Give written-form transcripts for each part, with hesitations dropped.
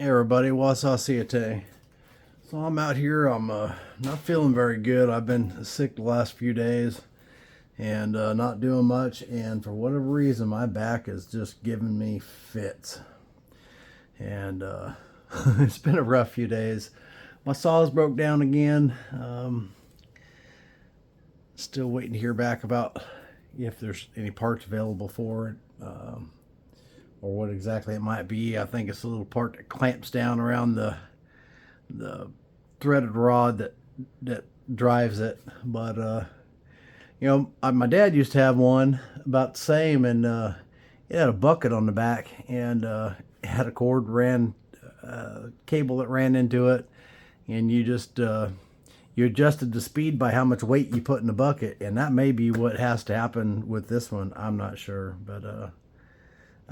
Hey everybody, what's I see you today? So I'm out here. I'm not feeling very good. I've been sick the last few days and not doing much. And for whatever reason, my back is just giving me fits. And it's been a rough few days. My saws broke down again. Still waiting to hear back about if there's any parts available for it. Or what exactly it might be. I think it's a little part that clamps down around the threaded rod that drives it. But you know, my dad used to have one about the same, and it had a bucket on the back, and it had a cord cable that ran into it, and you just you adjusted the speed by how much weight you put in the bucket, and that may be what has to happen with this one. I'm not sure, but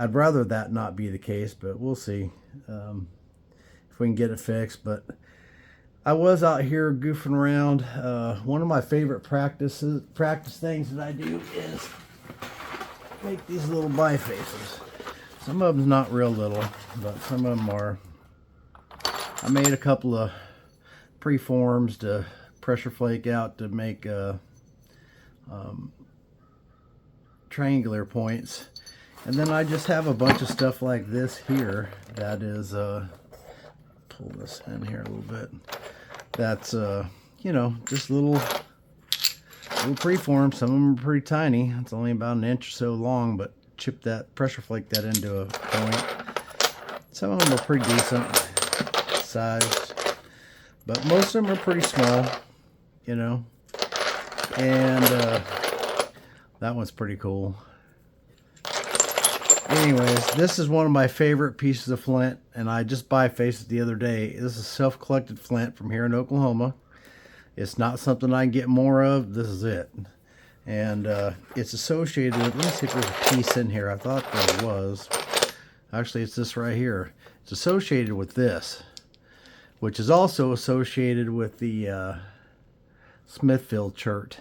I'd rather that not be the case, but we'll see if we can get it fixed. But I was out here goofing around. One of my favorite practice things that I do is make these little bifaces. Some of them's not real little, but some of them are. I made a couple of preforms to pressure flake out to make triangular points. And then I just have a bunch of stuff like this here that is, pull this in here a little bit. That's, you know, just little preforms. Some of them are pretty tiny. It's only about an inch or so long, but pressure flake that into a point. Some of them are pretty decent sized, but most of them are pretty small, you know. And that one's pretty cool. Anyways, this is one of my favorite pieces of flint, and I just bifaced it the other day. This is self-collected flint from here in Oklahoma. It's not something I can get more of. This is it. And it's associated with, let me see if there's a piece in here. I thought there was. Actually, it's this right here. It's associated with this, which is also associated with the Smithfield chert.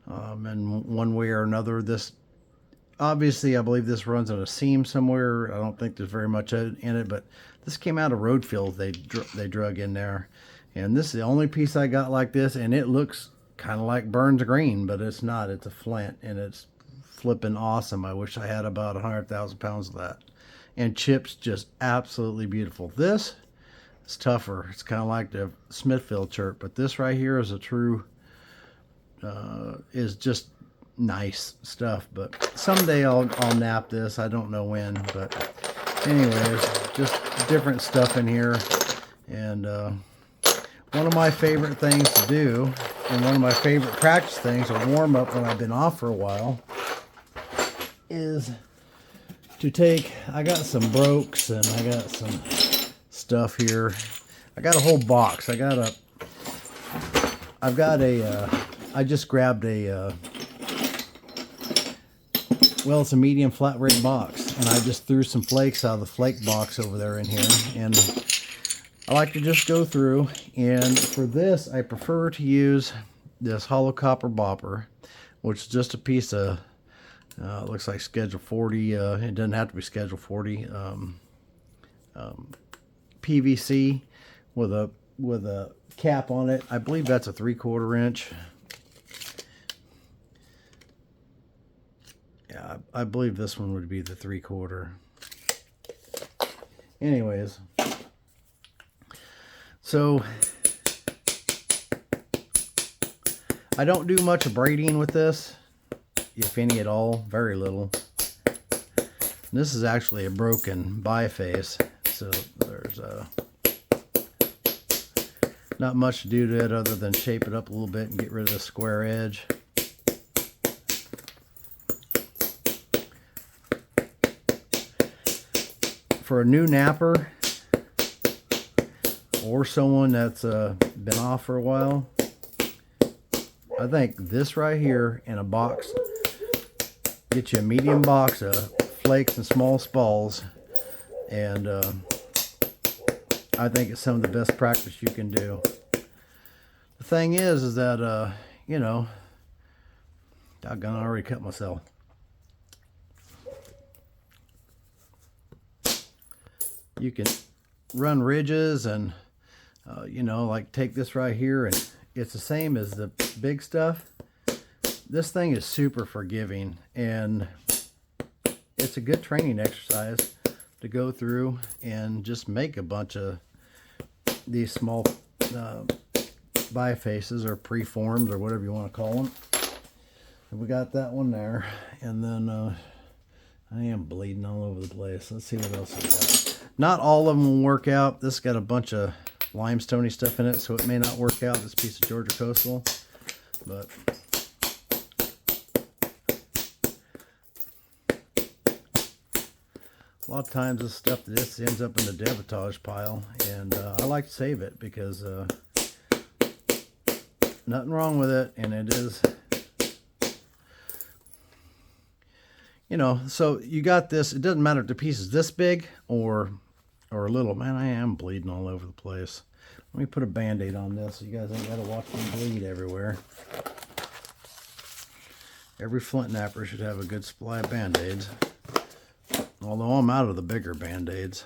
And one way or another, this, obviously, I believe this runs on a seam somewhere. I don't think there's very much in it, but this came out of road field. They drug in there. And this is the only piece I got like this, and it looks kind of like Burns Green, but it's not. It's a flint, and it's flipping awesome. I wish I had about 100,000 pounds of that. And chips just absolutely beautiful. This is tougher. It's kind of like the Smithfield chert, but this right here is a true, is just nice stuff. But someday I'll nap this. I don't know when, but anyways, just different stuff in here. And one of my favorite things to do, and one of my favorite practice things to warm up when I've been off for a while, is to take, I got some brokes and I got some stuff here. I got a whole box. I just grabbed a well, it's a medium flat rate box, and I just threw some flakes out of the flake box over there in here. And I like to just go through, and for this I prefer to use this hollow copper bopper, which is just a piece of it looks like schedule 40. It doesn't have to be schedule 40. PVC with a cap on it. I believe that's a 3/4 inch. Yeah, I believe this one would be the 3/4. Anyways, so I don't do much braiding with this, if any at all, very little. This is actually a broken biface, so there's not much to do to it other than shape it up a little bit and get rid of the square edge. For a new napper or someone that's been off for a while, I think this right here in a box, get you a medium box of flakes and small spalls, and I think it's some of the best practice you can do. The thing is that you know, doggone, I already cut myself. You can run ridges and, you know, like take this right here, and it's the same as the big stuff. This thing is super forgiving, and it's a good training exercise to go through and just make a bunch of these small bifaces or preforms or whatever you want to call them. And we got that one there, and then I am bleeding all over the place. Let's see what else we got. Not all of them will work out. This got a bunch of limestoney stuff in it, so it may not work out, this piece of Georgia Coastal, but a lot of times this stuff that just ends up in the debitage pile, and I like to save it because nothing wrong with it, and it is, you know. So you got this. It doesn't matter if the piece is this big or little. Man, I am bleeding all over the place. Let me put a band-aid on this so you guys ain't got to watch me bleed everywhere. Every flint napper should have a good supply of band-aids. Although I'm out of the bigger band-aids.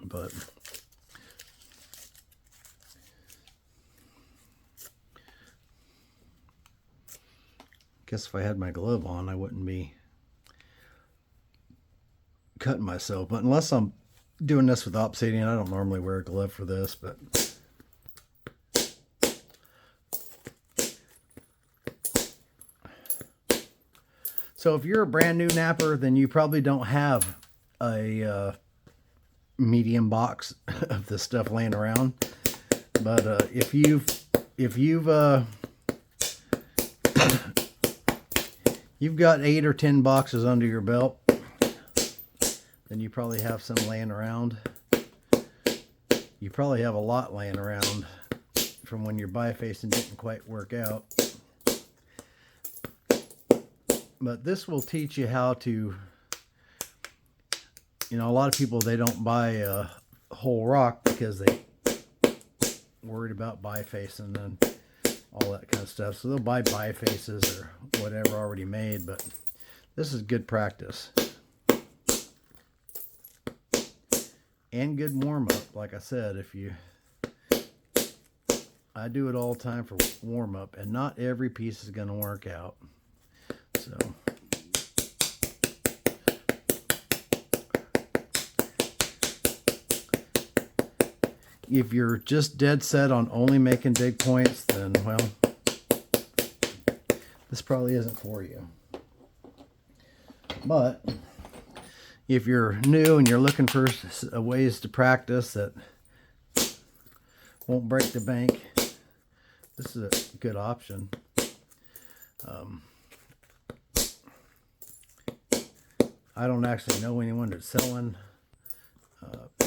But guess if I had my glove on, I wouldn't be cutting myself. But unless I'm doing this with obsidian, I don't normally wear a glove for this, but so if you're a brand new napper, then you probably don't have a medium box of this stuff laying around. But if you've you've got 8 or 10 boxes under your belt, then you probably have some laying around. You probably have a lot laying around from when your bifacing didn't quite work out. But this will teach you how to, you know, a lot of people, they don't buy a whole rock because they worried about bifacing and all that kind of stuff. So they'll buy bifaces or whatever already made, but this is good practice. And good warm-up, like I said. I do it all the time for warm-up, and not every piece is going to work out. So if you're just dead set on only making big points, then, well, this probably isn't for you. But if you're new and you're looking for ways to practice that won't break the bank, this is a good option. I don't actually know anyone that's selling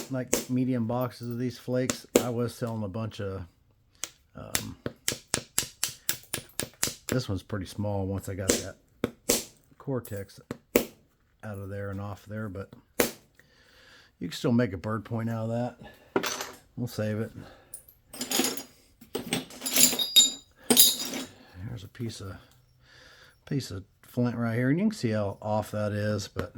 like medium boxes of these flakes. I was selling a bunch of this one's pretty small once I got that cortex out of there and off there, but you can still make a bird point out of that. We'll save it. There's a piece of flint right here, and you can see how off that is, but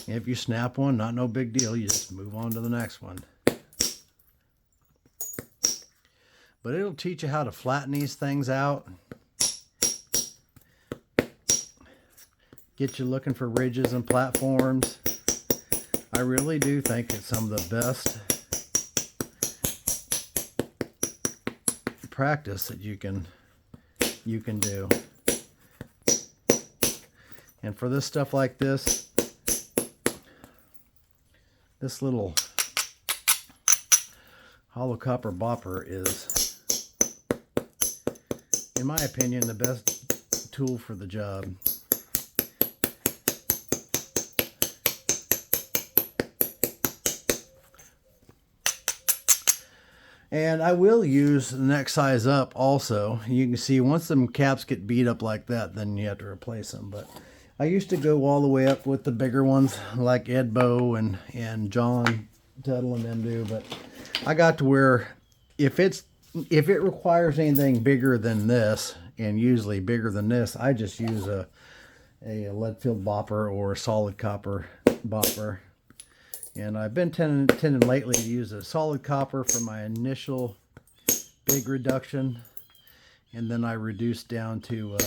if you snap one, not no big deal. You just move on to the next one. But it'll teach you how to flatten these things out. Get you looking for ridges and platforms. I really do think it's some of the best practice that you can do. And for this stuff like this little hollow copper bopper is, in my opinion, the best tool for the job. And I will use the next size up also. You can see once them caps get beat up like that, then you have to replace them. But I used to go all the way up with the bigger ones like Ed Bow and John Tuttle and them do. But I got to where if it's if it requires anything bigger than this, and usually bigger than this, I just use a lead-filled bopper or a solid copper bopper. And I've been tending lately to use a solid copper for my initial big reduction, and then I reduce down to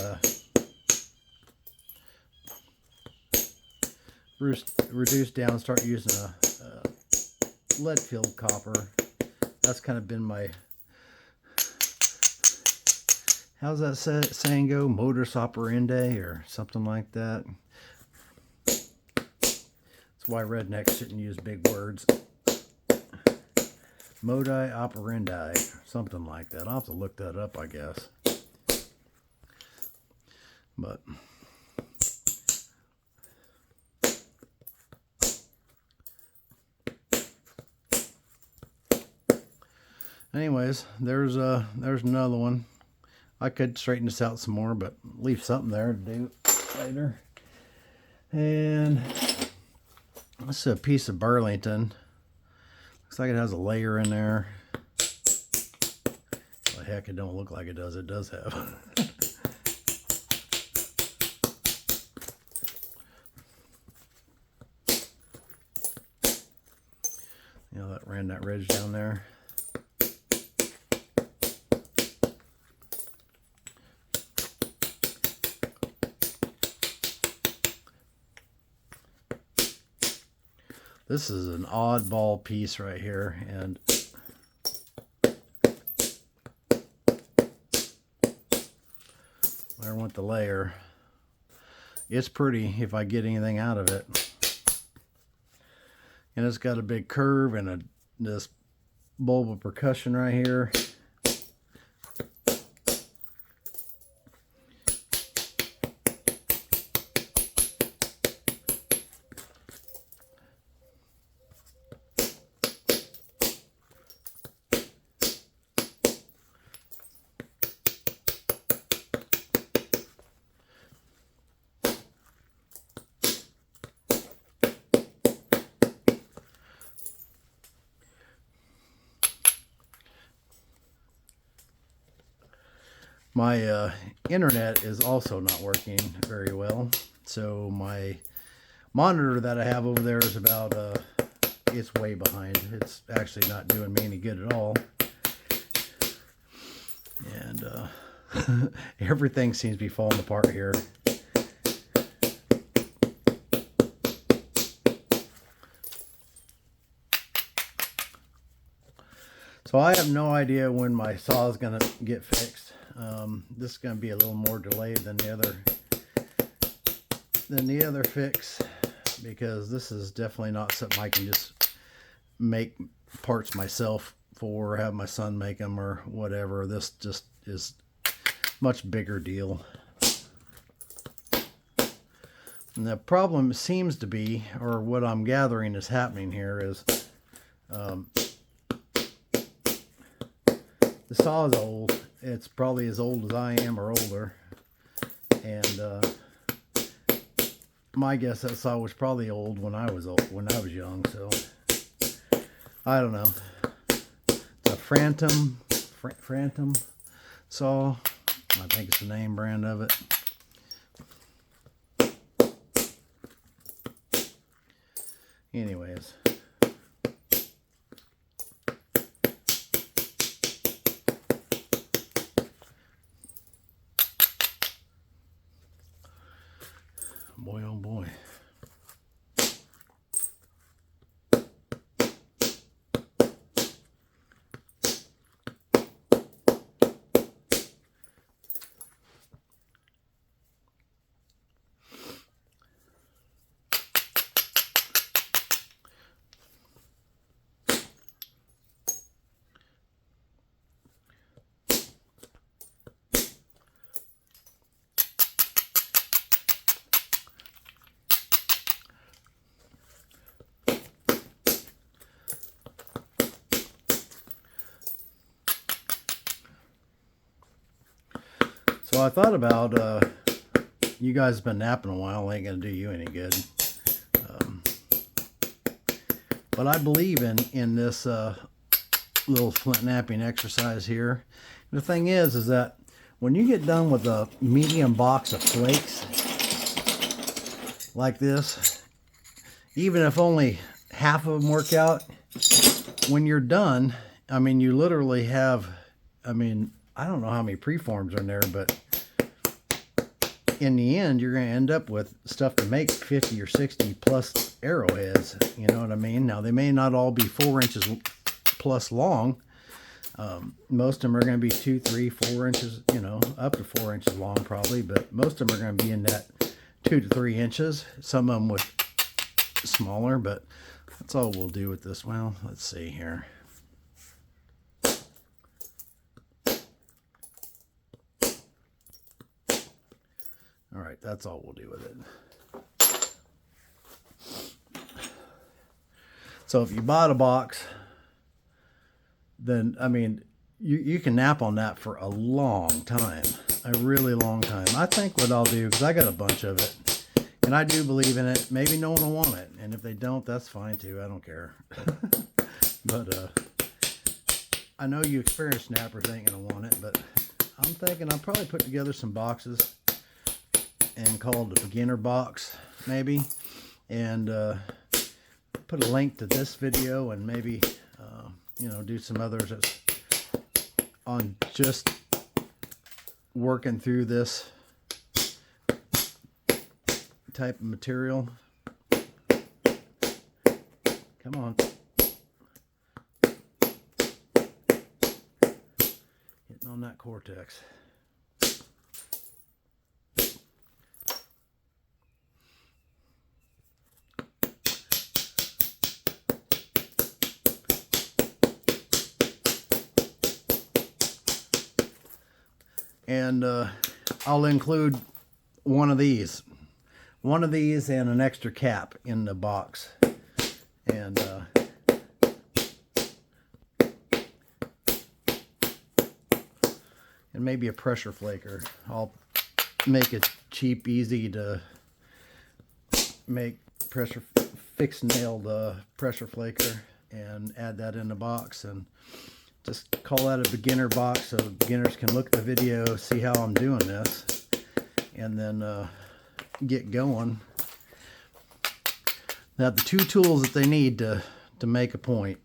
reduce down, start using a lead-filled copper. That's kind of been my, how's that saying go? Modus operandi or something like that. That's why rednecks shouldn't use big words. Modi operandi, something like that. I'll have to look that up, I guess. But anyways, there's another one. I could straighten this out some more, but leave something there to do later. And this is a piece of Burlington. Looks like it has a layer in there. Well, heck, it don't look like it does. It does have. You know, that ran that ridge down there. This is an oddball piece right here, and there went the layer. It's pretty if I get anything out of it. And it's got a big curve and this bulb of percussion right here. My internet is also not working very well, so my monitor that I have over there is about, it's way behind. It's actually not doing me any good at all. And everything seems to be falling apart here. So I have no idea when my saw is going to get fixed. This is going to be a little more delayed than the other fix, because this is definitely not something I can just make parts myself for, or have my son make them or whatever. This just is much bigger deal. And the problem seems to be, or what I'm gathering is happening here, is the saw is old. It's probably as old as I am or older. And my guess that saw was probably old when I was young. So I don't know. It's a Phantom saw. I think it's the name brand of it. Anyways. Boy, oh boy. So I thought about, you guys have been napping a while, ain't gonna do you any good. But I believe in this little flint knapping exercise here. The thing is that when you get done with a medium box of flakes like this, even if only half of them work out, when you're done, I mean, you literally have, I mean, I don't know how many preforms are in there, but in the end, you're going to end up with stuff to make 50 or 60 plus arrowheads. You know what I mean? Now, they may not all be 4 inches plus long. Most of them are going to be 2, 3, 4 inches, you know, up to 4 inches long probably, but most of them are going to be in that 2 to 3 inches. Some of them with smaller, but that's all we'll do with this. Well, let's see here. All right, that's all we'll do with it. So if you bought a box, then, I mean, you can nap on that for a long time, a really long time. I think what I'll do, because I got a bunch of it, and I do believe in it, maybe no one will want it, and if they don't, that's fine too, I don't care. But I know you experienced nappers ain't gonna want it, but I'm thinking I'll probably put together some boxes and call it a beginner box, maybe, and put a link to this video, and maybe you know, do some others that's on just working through this type of material. Come on. Hitting on that cortex. And I'll include one of these and an extra cap in the box, and maybe a pressure flaker. I'll make it cheap, easy to make fixed nailed pressure flaker, and add that in the box, and just call that a beginner box so beginners can look at the video, see how I'm doing this, and then get going. Now, the 2 tools that they need to make a point.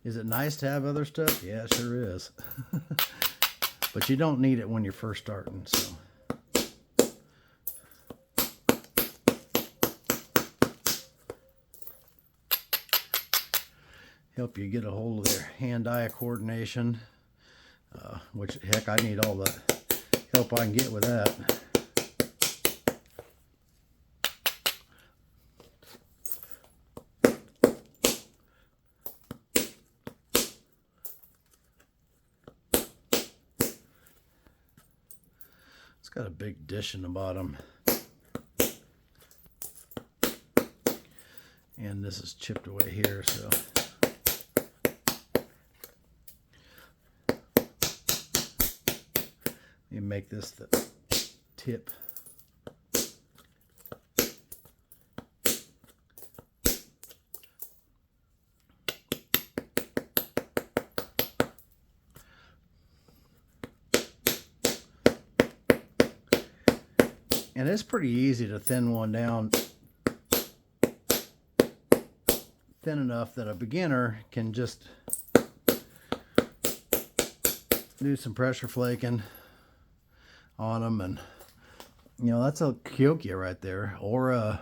Is it nice to have other stuff? Yeah, it sure is. But you don't need it when you're first starting, so. Help you get a hold of their hand-eye coordination, which, heck, I need all the help I can get with that. It's got a big dish in the bottom. And this is chipped away here, so. You make this the tip. And it's pretty easy to thin one down thin enough that a beginner can just do some pressure flaking on them, and you know, that's a Kyokia right there, or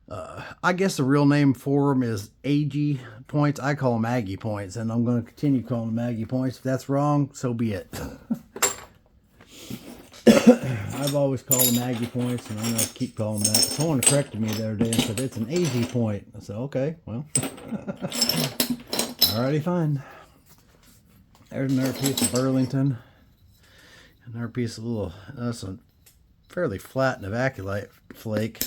I guess the real name for them is Aggie points. I call them Aggie points, and I'm going to continue calling them Aggie points. If that's wrong, so be it. I've always called them Aggie points, and I'm going to keep calling them that. Someone corrected me the other day and said it's an Aggie point. I said, okay, well, alrighty, fine. There's another piece of Burlington. Another piece of little, that's a fairly flat Novaculite flake.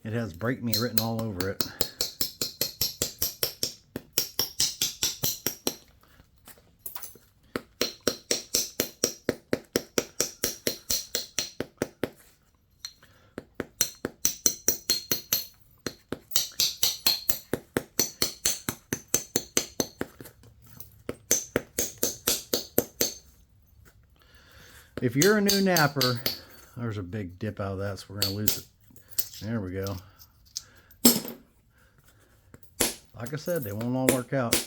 It has "break me" written all over it. If you're a new napper, there's a big dip out of that, so we're going to lose it. There we go. Like I said, they won't all work out.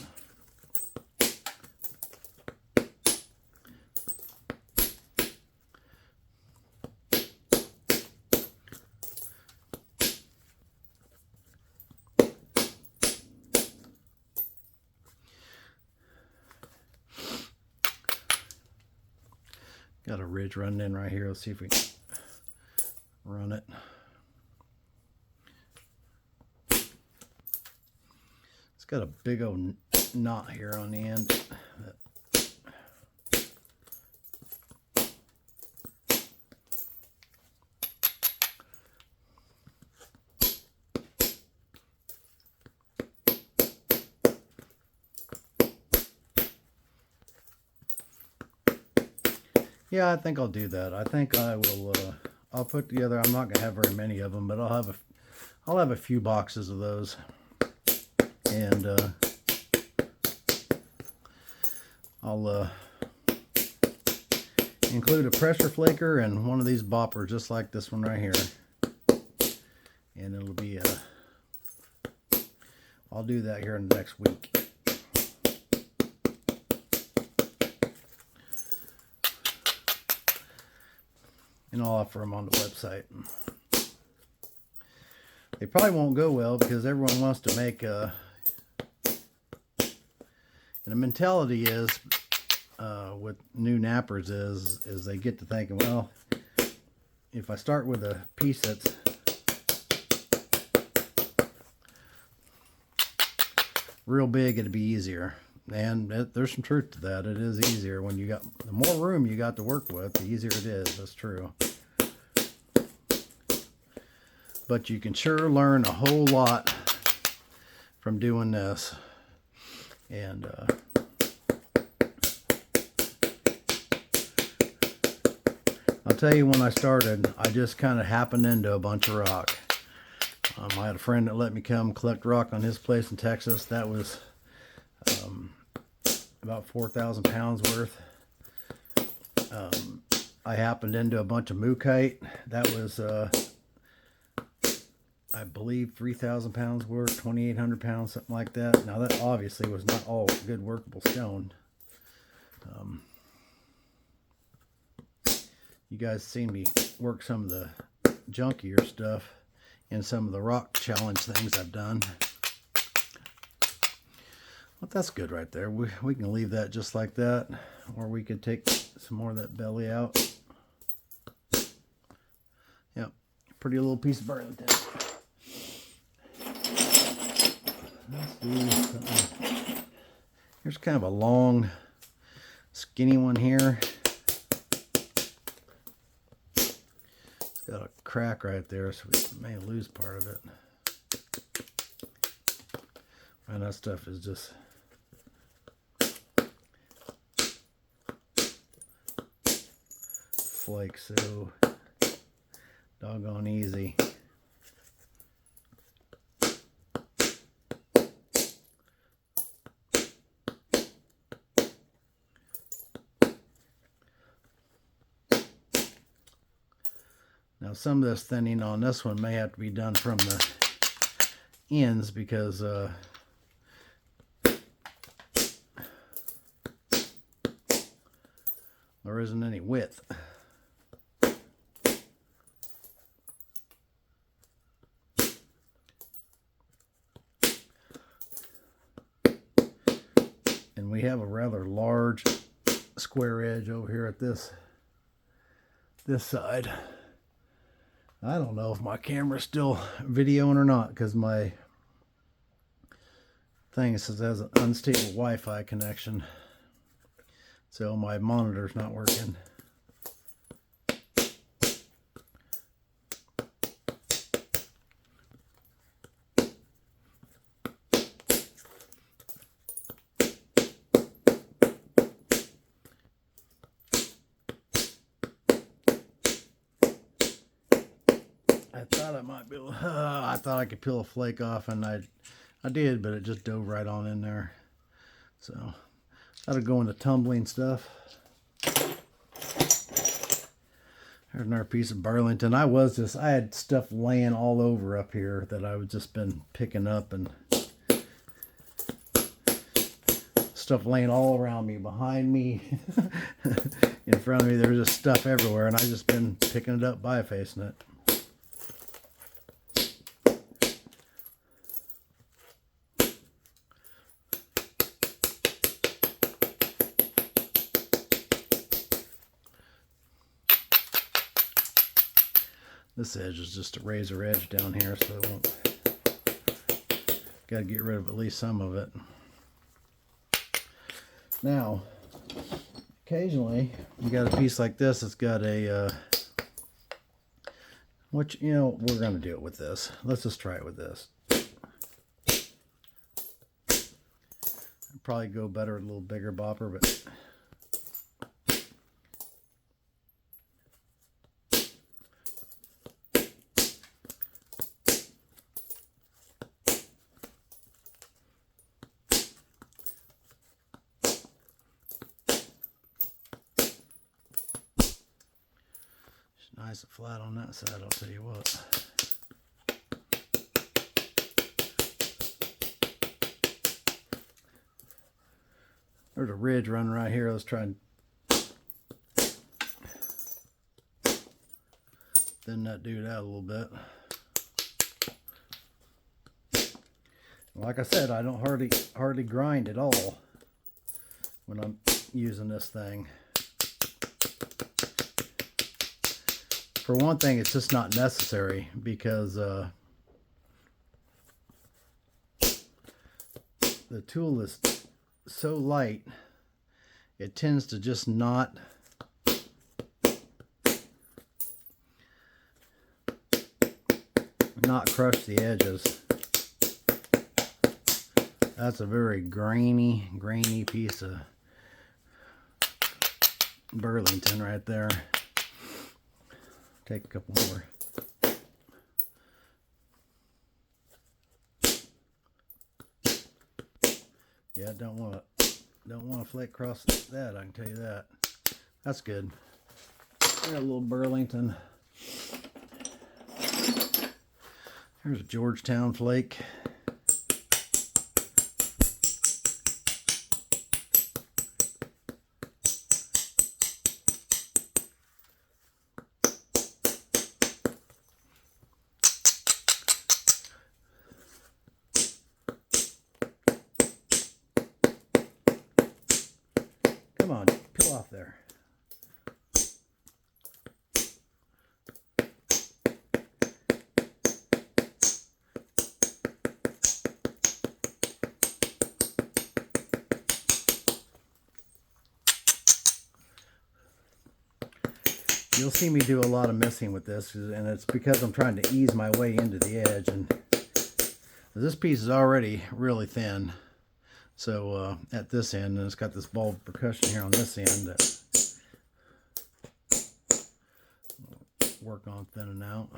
Got a ridge running in right here. Let's see if we can run it. It's got a big old knot here on the end. Yeah, I think I'll do that. I think I will. I'll put together. I'm not gonna have very many of them, but I'll have a few boxes of those, and I'll include a pressure flaker and one of these boppers, just like this one right here, and it'll be I'll do that here in the next week. And I'll offer them on the website. They probably won't go well because everyone wants to make and the mentality is with new nappers is they get to thinking, well, if I start with a piece that's real big, it'd be easier. And there's some truth to that. It is easier when you got, the more room you got to work with, the easier it is. That's true. But you can sure learn a whole lot from doing this. And I'll tell you, when I started, I just kind of happened into a bunch of rock. I had a friend that let me come collect rock on his place in Texas. That was about 4,000 pounds worth. I happened into a bunch of mookite. That was, I believe, 3,000 pounds worth, 2,800 pounds, something like that. Now that obviously was not all good workable stone. You guys seen me work some of the junkier stuff in some of the rock challenge things I've done. Well, that's good right there. We can leave that just like that, or we could take some more of that belly out. Yep, pretty little piece of Burlington. Let's do something. Here's kind of a long, skinny one here. It's got a crack right there, so we may lose part of it. And that stuff is just flakes, so doggone easy. Now some of this thinning on this one may have to be done from the ends because there isn't any width. And we have a rather large square edge over here at this side. I don't know if my camera's still videoing or not because my thing says it has an unstable Wi-Fi connection. So my monitor's not working. I thought I might be able, I thought I could peel a flake off, and I did, but it just dove right on in there. So that'll go into tumbling stuff. There's another piece of Burlington. I had stuff laying all over up here that I was just been picking up, and stuff laying all around me, behind me, in front of me. There's just stuff everywhere, and I just been picking it up, bifacing it. This edge is just a razor edge down here, so it won't. Got to get rid of at least some of it. Now, occasionally you got a piece like this that's got a which, you know, we're going to do it with this. Let's just try it with this. It'd probably go better with a little bigger bopper, but nice and flat on that side, I'll tell you what. There's a ridge running right here. Let's try and thin that dude out a little bit. Like I said, I don't hardly grind at all when I'm using this thing. For one thing, it's just not necessary because the tool is so light, it tends to just not crush the edges. That's a very grainy piece of Burlington right there. Take a couple more. Yeah, don't want to flake across that, I can tell you that. That's good. Got a little Burlington. Here's a Georgetown flake. Come on, peel off there. You'll see me do a lot of messing with this, and it's because I'm trying to ease my way into the edge, and this piece is already really thin. So at this end, and it's got this ball percussion here on this end that I'll work on thinning out.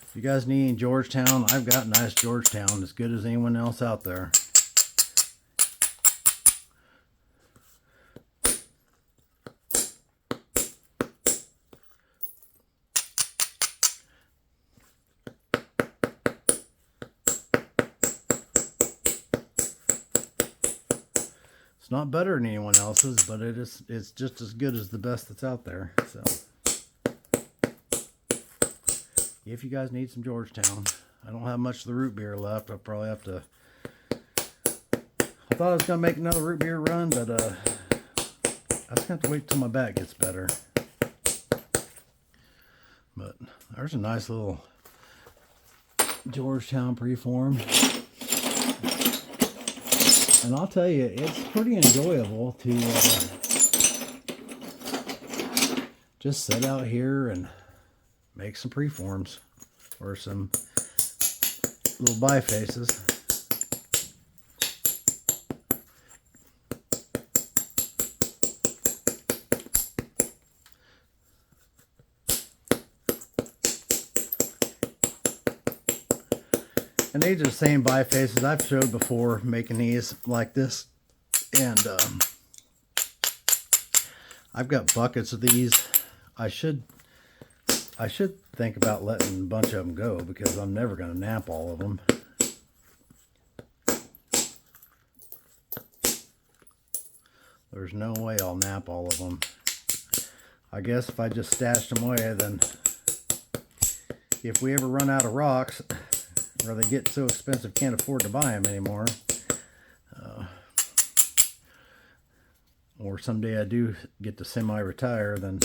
If you guys need any Georgetown, I've got nice Georgetown, as good as anyone else out there. It's not better than anyone else's, but it's just as good as the best that's out there. So if you guys need some Georgetown, I don't have much of the root beer left. I'll probably have to. I thought I was gonna make another root beer run, but I just have to wait till my back gets better. But there's a nice little Georgetown preform, and I'll tell you, it's pretty enjoyable to just sit out here and make some preforms or some little bifaces. And these are the same bifaces I've showed before, making these like this. And I've got buckets of these. I should think about letting a bunch of them go because I'm never going to nap all of them. There's no way I'll nap all of them. I guess if I just stashed them away, then if we ever run out of rocks, or they get so expensive can't afford to buy them anymore, or someday I do get to semi-retire, then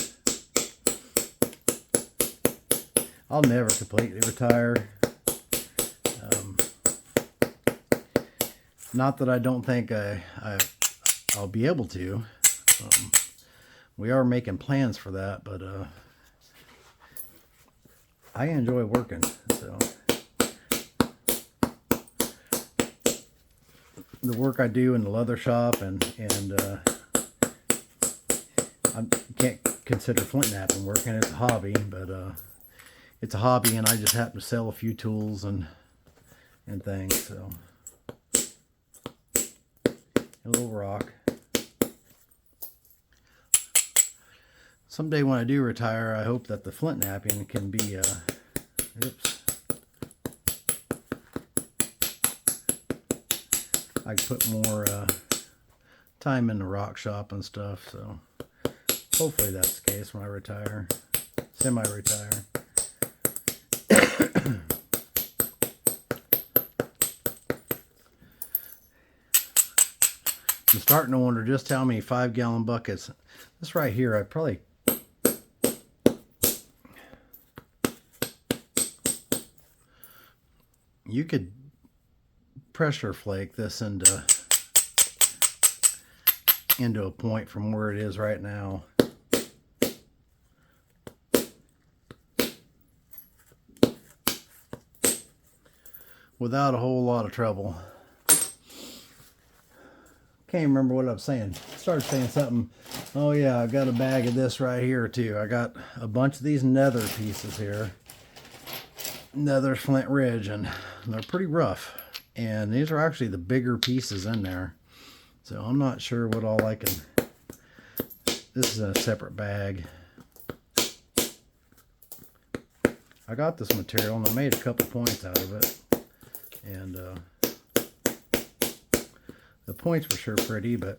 I'll never completely retire. Not that I don't think I'll be able to. We are making plans for that, but I enjoy working, so the work I do in the leather shop, and I can't consider flint knapping working. It's a hobby, but it's a hobby, and I just happen to sell a few tools and things. So a little rock. Someday when I do retire, I hope that the flint knapping can be, oops. I put more time in the rock shop and stuff, so hopefully that's the case when I retire, semi-retire. I'm starting to wonder just how many 5-gallon buckets. This right here, I probably... You could pressure flake this into a point from where it is right now. Without a whole lot of trouble. Can't remember what I was saying. I started saying something. Oh yeah, I got a bag of this right here too. I got a bunch of these nether pieces here. Nether Flint Ridge, and they're pretty rough. And these are actually the bigger pieces in there. So I'm not sure what all I can... This is a separate bag. I got this material and I made a couple points out of it. And the points were sure pretty, but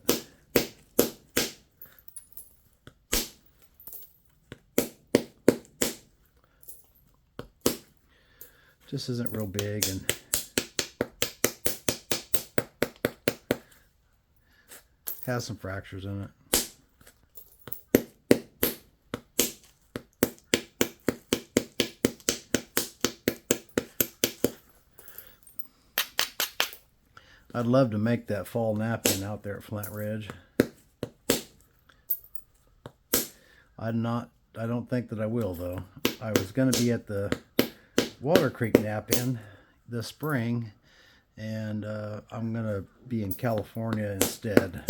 just isn't real big, and has some fractures in it. I'd love to make that fall knapping out there at Flint Ridge. I don't think that I will, though. I was going to be at the Water Creek knapping this spring, and I'm going to be in California instead.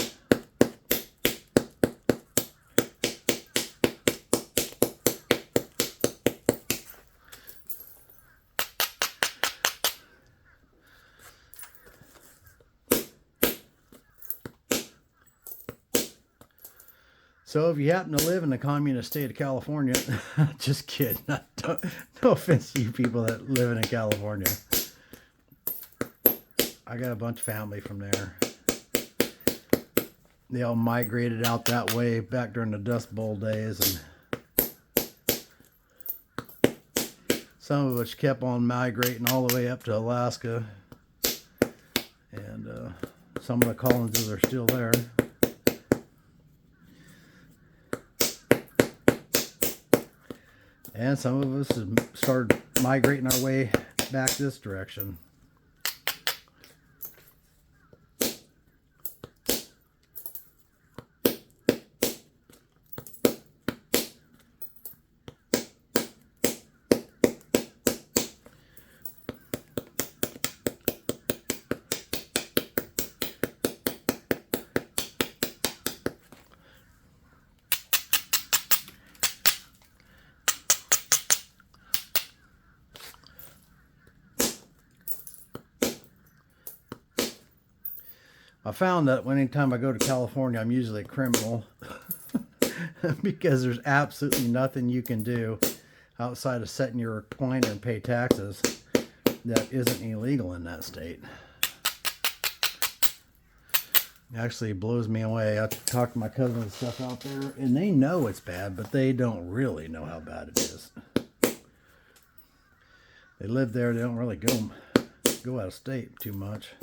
So if you happen to live in the communist state of California, just kidding. No offense to you people that live in California. I got a bunch of family from there. They all migrated out that way back during the Dust Bowl days, and some of us kept on migrating all the way up to Alaska. And some of the colonies are still there. And some of us have started migrating our way back this direction. I found that anytime I go to California, I'm usually a criminal because there's absolutely nothing you can do outside of setting your pointer and pay taxes that isn't illegal in that state. It actually blows me away. I talk to my cousins and stuff out there, and they know it's bad, but they don't really know how bad it is. They live there. They don't really go out of state too much.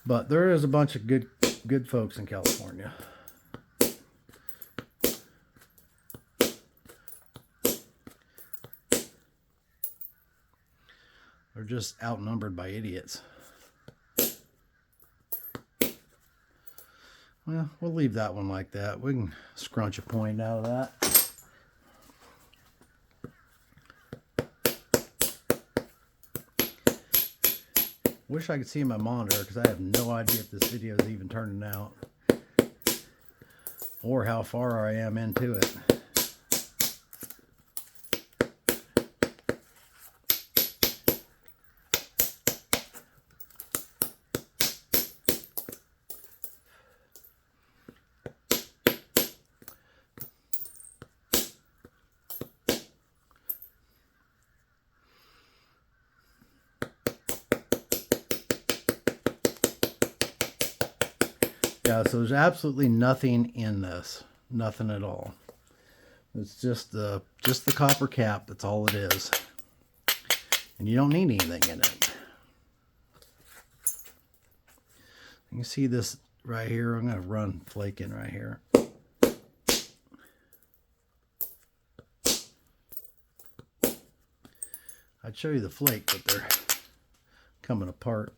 But there is a bunch of good folks in California. They're just outnumbered by idiots. Well, we'll leave that one like that. We can scrunch a point out of that. Wish I could see my monitor because I have no idea if this video is even turning out or how far I am into it. Yeah, so there's absolutely nothing in this. Nothing at all. It's just the copper cap. That's all it is. And you don't need anything in it. You can see this right here. I'm going to run flake in right here. I'd show you the flake, but they're coming apart.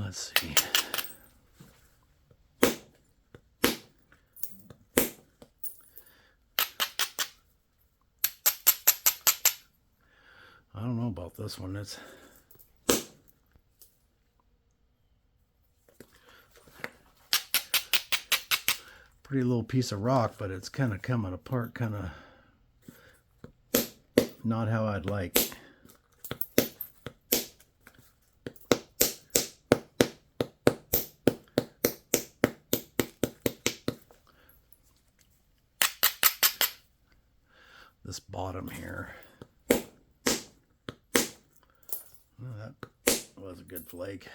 Let's see. I don't know about this one. It's pretty little piece of rock, but it's kind of coming apart, kind of not how I'd like. This bottom here. Oh, that was a good flake.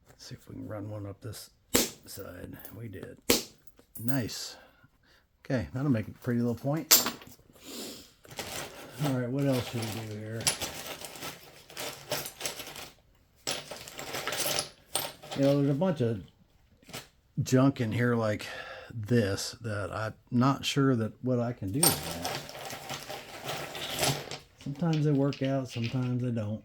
Let's see if we can run one up this side. We did. Nice. Okay, that'll make a pretty little point. All right, what else should we do here? You know, there's a bunch of junk in here like this that I'm not sure that what I can do with that. Sometimes they work out, sometimes they don't.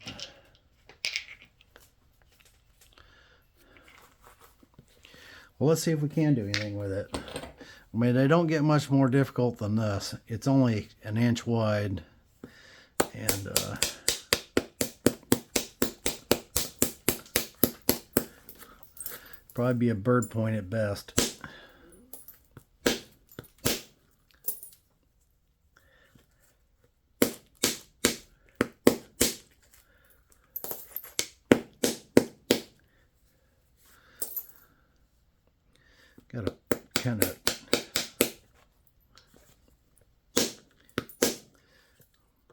Well, let's see if we can do anything with it. I mean, they don't get much more difficult than this. It's only an inch wide, and probably be a bird point at best. Gotta kind of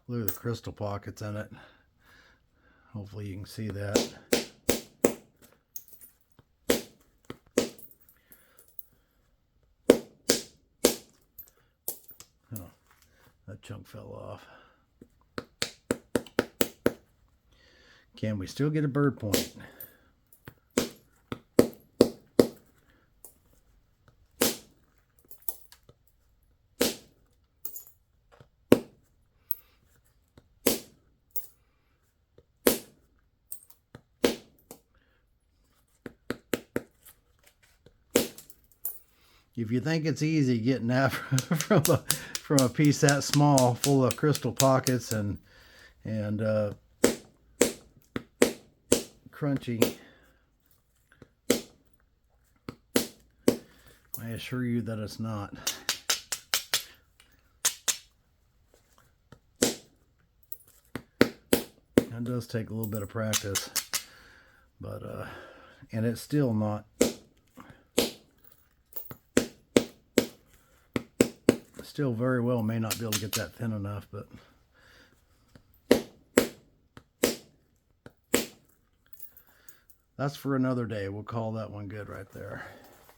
glue the crystal pockets in it. Hopefully you can see that. Oh, that chunk fell off. Can we still get a bird point? If you think it's easy getting that from a piece that small, full of crystal pockets and crunchy, I assure you that it's not. It does take a little bit of practice, but and it's still not. Still very well may not be able to get that thin enough, but that's for another day. We'll call that one good right there.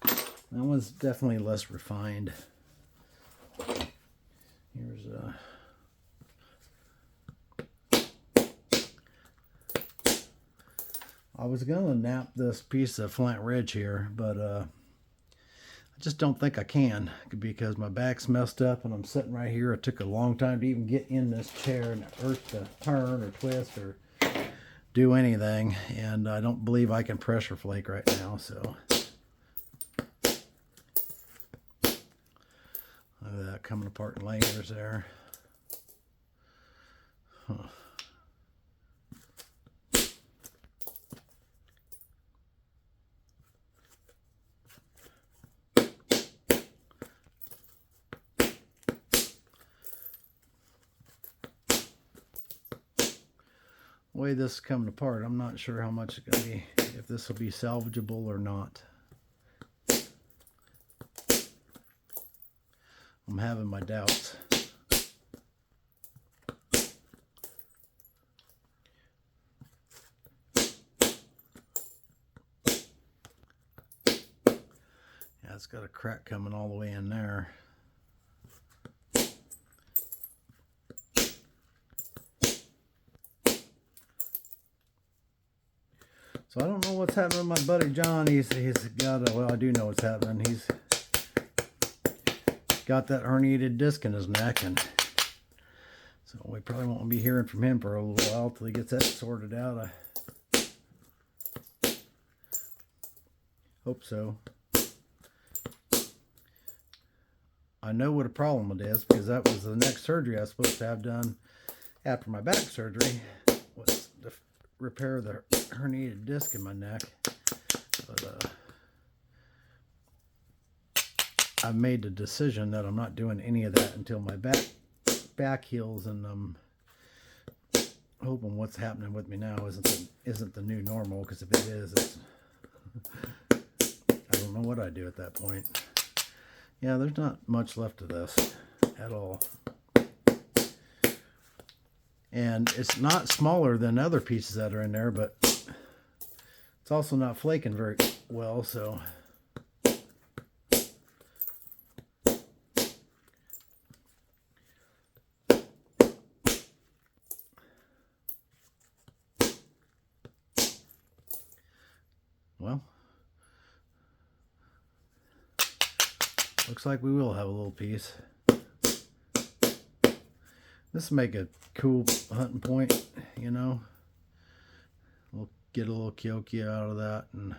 That one's definitely less refined. Here's I was gonna nap this piece of Flint Ridge here, but I just don't think I can, because my back's messed up and I'm sitting right here. It took a long time to even get in this chair, and it hurts to turn or twist or do anything, and I don't believe I can pressure flake right now. So look at that coming apart in layers there. Huh. The way this is coming apart, I'm not sure how much it's going to be, if this will be salvageable or not. I'm having my doubts. Yeah, it's got a crack coming all the way in there. So I don't know what's happening with my buddy John. He's got a, well, I do know what's happening. He's got that herniated disc in his neck, and so we probably won't be hearing from him for a little while till he gets that sorted out. I hope so. I know what a problem it is, because that was the next surgery I was supposed to have done after my back surgery, was to repair the herniated disc in my neck. But I've made the decision that I'm not doing any of that until my back heals, and I'm hoping what's happening with me now isn't the new normal, because if it is, it's I don't know what I'd do at that point. Yeah, there's not much left of this at all. And it's not smaller than other pieces that are in there, but it's also not flaking very well, so well, looks like we will have a little piece. This will make a cool hunting point, you know. We'll get a little kyoki out of that, and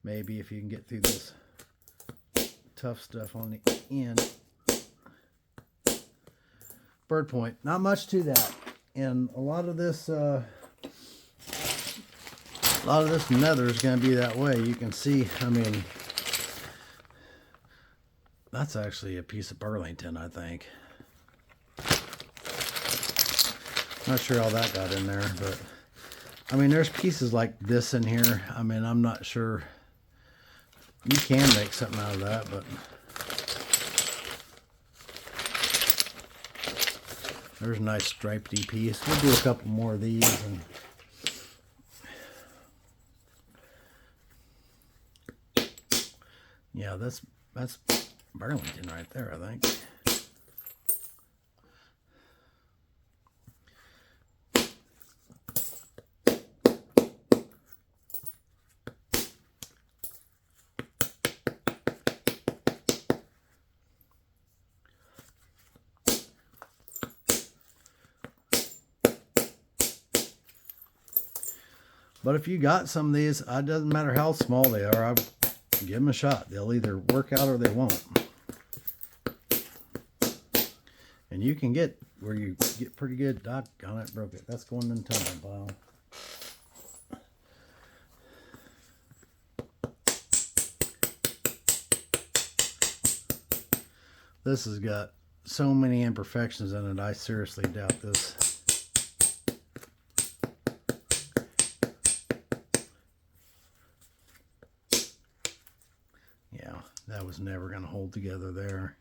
maybe if you can get through this tough stuff on the end. Bird point, not much to that, and a lot of this nether is going to be that way. You can see, I mean, that's actually a piece of Burlington, I think. Not sure how that got in there, but I mean, there's pieces like this in here. I mean, I'm not sure. You can make something out of that, but there's a nice stripedy piece. We'll do a couple more of these. And yeah, that's Burlington right there, I think. But if you got some of these, it doesn't matter how small they are, I give them a shot. They'll either work out or they won't. And you can get where you get pretty good. Doggone it, broke it. That's going in the tumbling pile. This has got so many imperfections in it, I seriously doubt this. Yeah, that was never going to hold together there.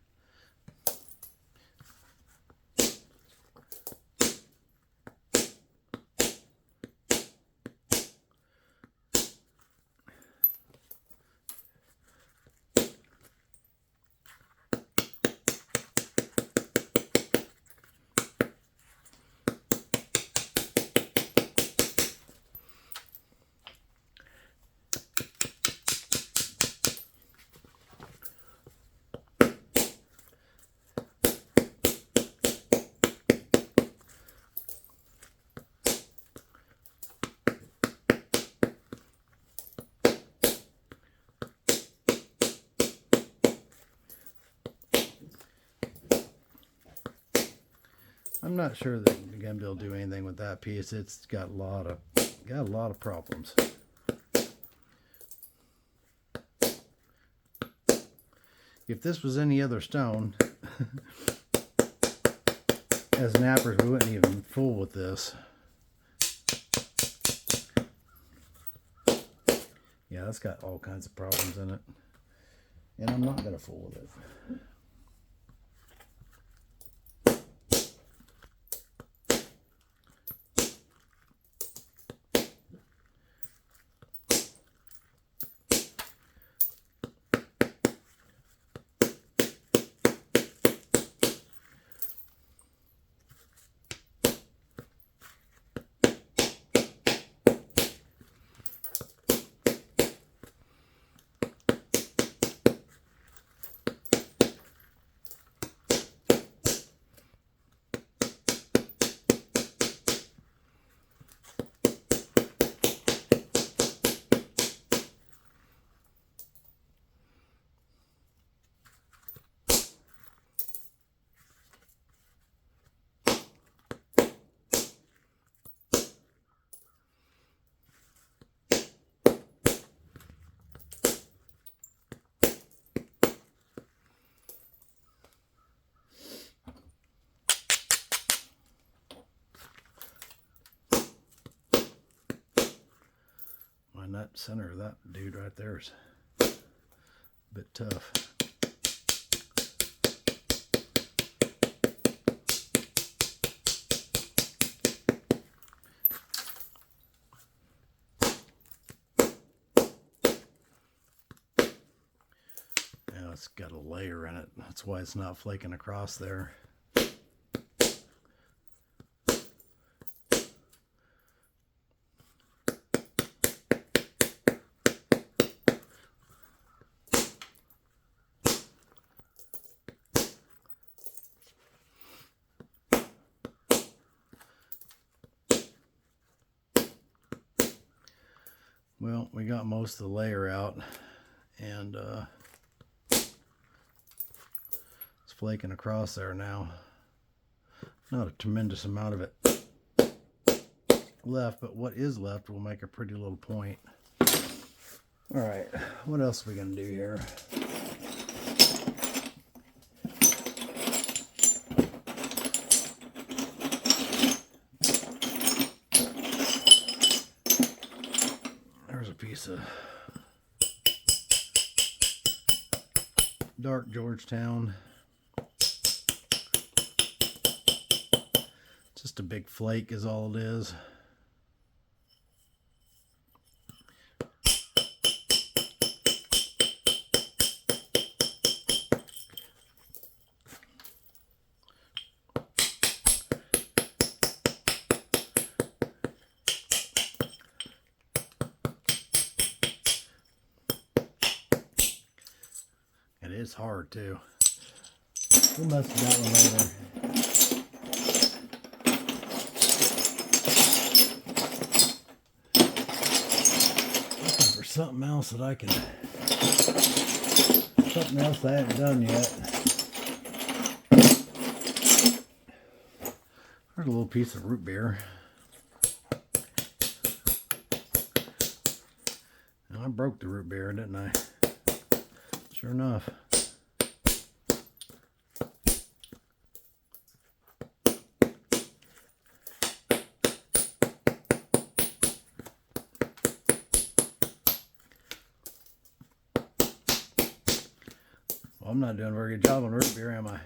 I'm not sure that you're gonna be able to do anything with that piece. It's got a lot of problems. If this was any other stone, as knappers, we wouldn't even fool with this. Yeah, that's got all kinds of problems in it, and I'm not gonna fool with it. And that center of that dude right there is a bit tough. Now it's got a layer in it. That's why it's not flaking across there. Well, we got most of the layer out, and it's flaking across there now. Not a tremendous amount of it left, but what is left will make a pretty little point. All right, what else are we gonna do here? Piece of dark Georgetown. Just a big flake is all it is. It's hard too. We must have got one later. something else that I can, something else that I haven't done yet. There's a little piece of root beer. I broke the root beer, didn't I? Sure enough. Well, I'm not doing a very good job on root beer, am I?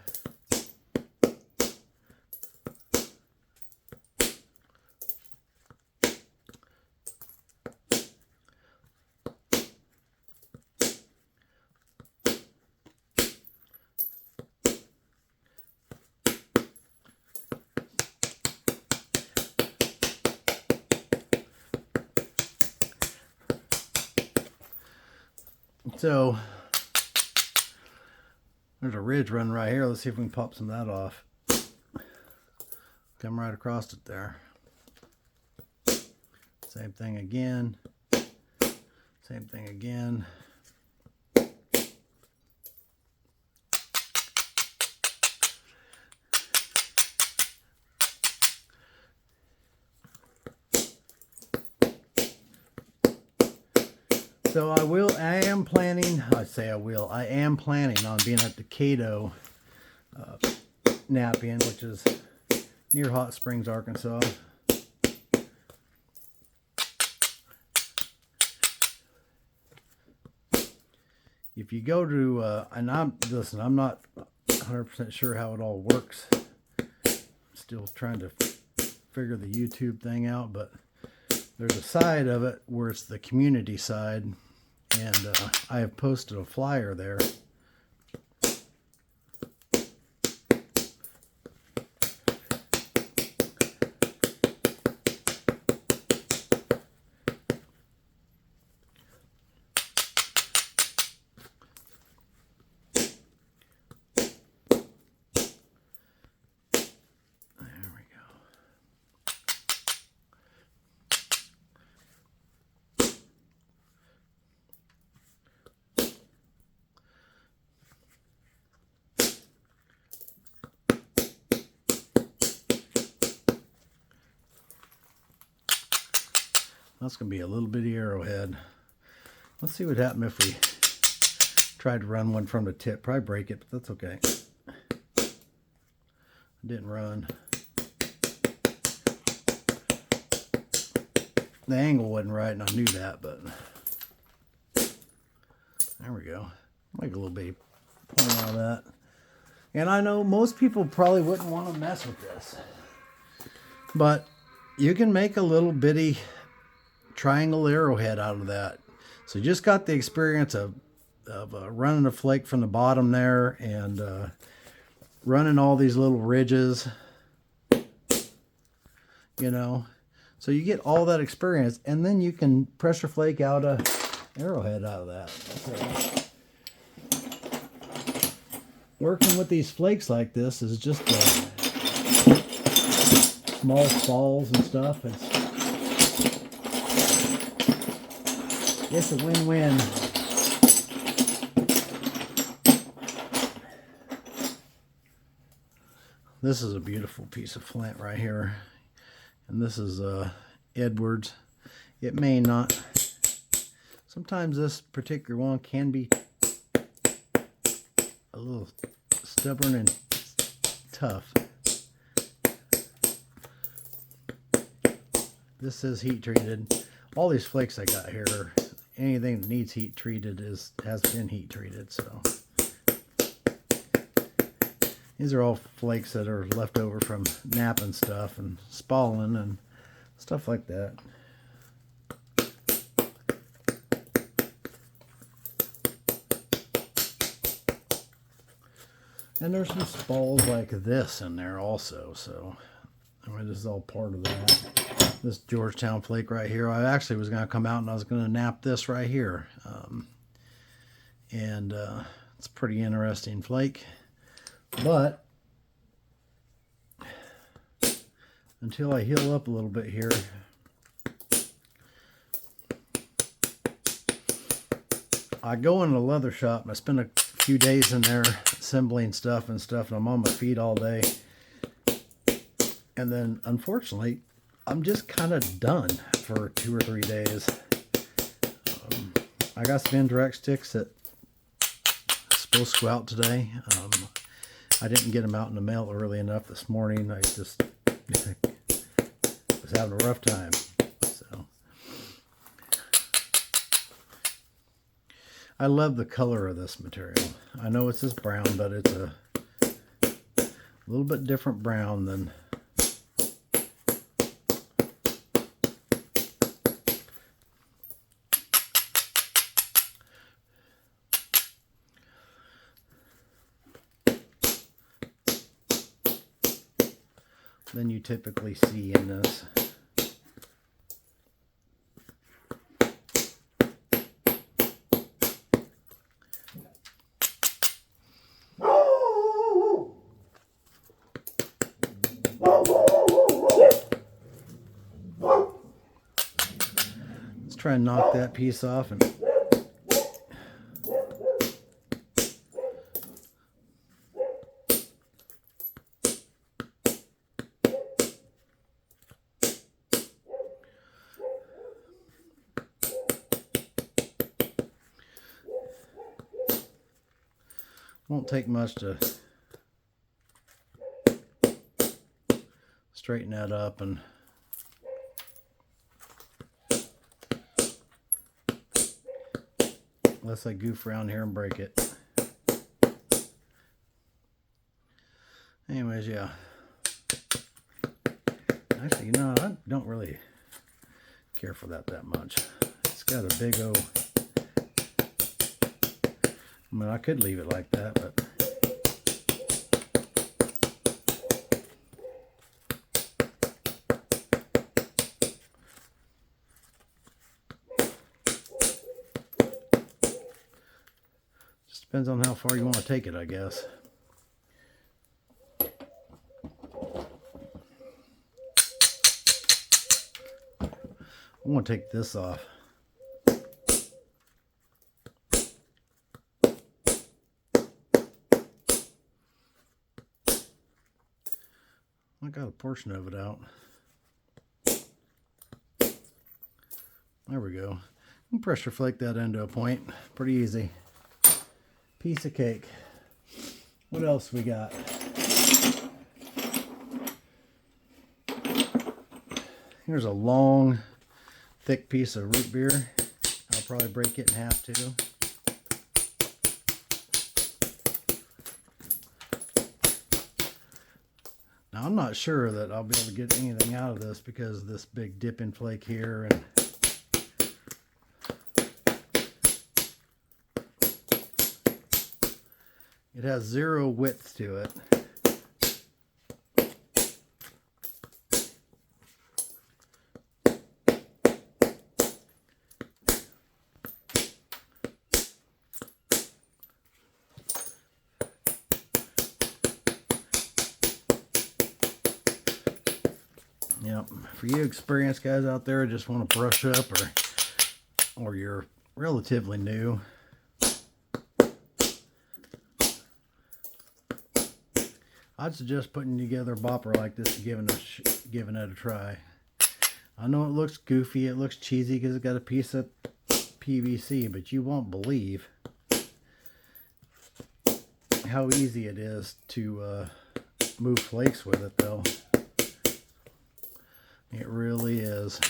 So there's a ridge running right here. Let's see if we can pop some of that off. Come right across it there. Same thing again. Same thing again. So I am planning on being at the Cato knapping, which is near Hot Springs, Arkansas. If you go to, and I'm not 100% sure how it all works. Still trying to figure the YouTube thing out, but there's a side of it where it's the community side, and I have posted a flyer there. That's going to be a little bitty arrowhead. Let's see what happened if we tried to run one from the tip. Probably break it, but that's okay. It didn't run. The angle wasn't right, and I knew that, but there we go. Make a little bitty point out of that. And I know most people probably wouldn't want to mess with this, but you can make a little bitty triangle arrowhead out of that. So you just got the experience of running a flake from the bottom there, and running all these little ridges, you know. So you get all that experience, and then you can pressure flake out a arrowhead out of that. So working with these flakes like this is just small spalls and stuff. It's a win-win. This is a beautiful piece of flint right here. And this is Edwards. It may not. Sometimes this particular one can be a little stubborn and tough. This is heat treated. All these flakes I got here, anything that needs heat treated has been heat treated. So these are all flakes that are left over from knapping stuff and spalling and stuff like that. And there's some spalls like this in there also. So I mean, this is all part of that. This Georgetown flake right here, I actually was going to come out and I was going to nap this right here. It's a pretty interesting flake. But until I heal up a little bit here, I go in a leather shop and I spend a few days in there assembling stuff, and I'm on my feet all day. And then, unfortunately, I'm just kind of done for 2 or 3 days. I got some indirect sticks that are supposed to go out today. I didn't get them out in the mail early enough this morning. I just was having a rough time. So I love the color of this material. I know it's this brown, but it's a little bit different brown than you typically see in this. Let's try and knock that piece off and won't take much to straighten that up, and unless I goof around here and break it. Anyways, yeah. Actually, you know, I don't really care for that much. It's got a big old... I mean, I could leave it like that, but just depends on how far you want to take it, I guess. I want to take this off. I got a portion of it out. There we go. You can pressure flake that into a point. Pretty easy. Piece of cake. What else we got? Here's a long, thick piece of root beer. I'll probably break it in half too. Now, I'm not sure that I'll be able to get anything out of this because of this big dipping flake here, and it has 0 width to it. Yep, for you experienced guys out there who just want to brush up, or you're relatively new, I'd suggest putting together a bopper like this and giving it a try. I know it looks goofy, it looks cheesy because it's got a piece of PVC, but you won't believe how easy it is to move flakes with it, though. It really is.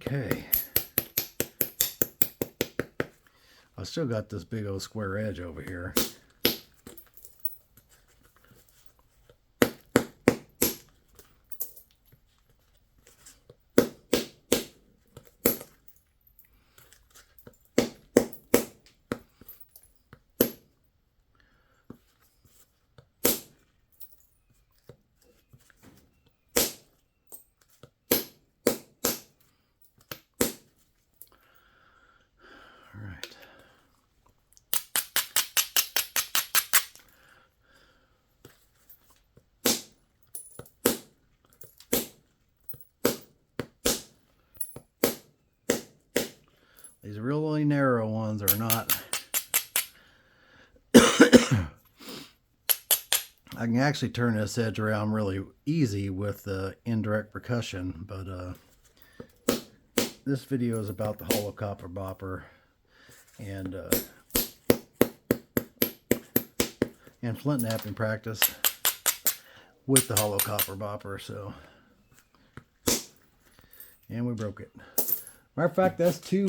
Okay. still got this big old square edge over here. These really narrow ones are not. I can actually turn this edge around really easy with the indirect percussion, but this video is about the hollow copper bopper and flint knapping practice with the hollow copper bopper. So, and we broke it. Matter of fact, that's two.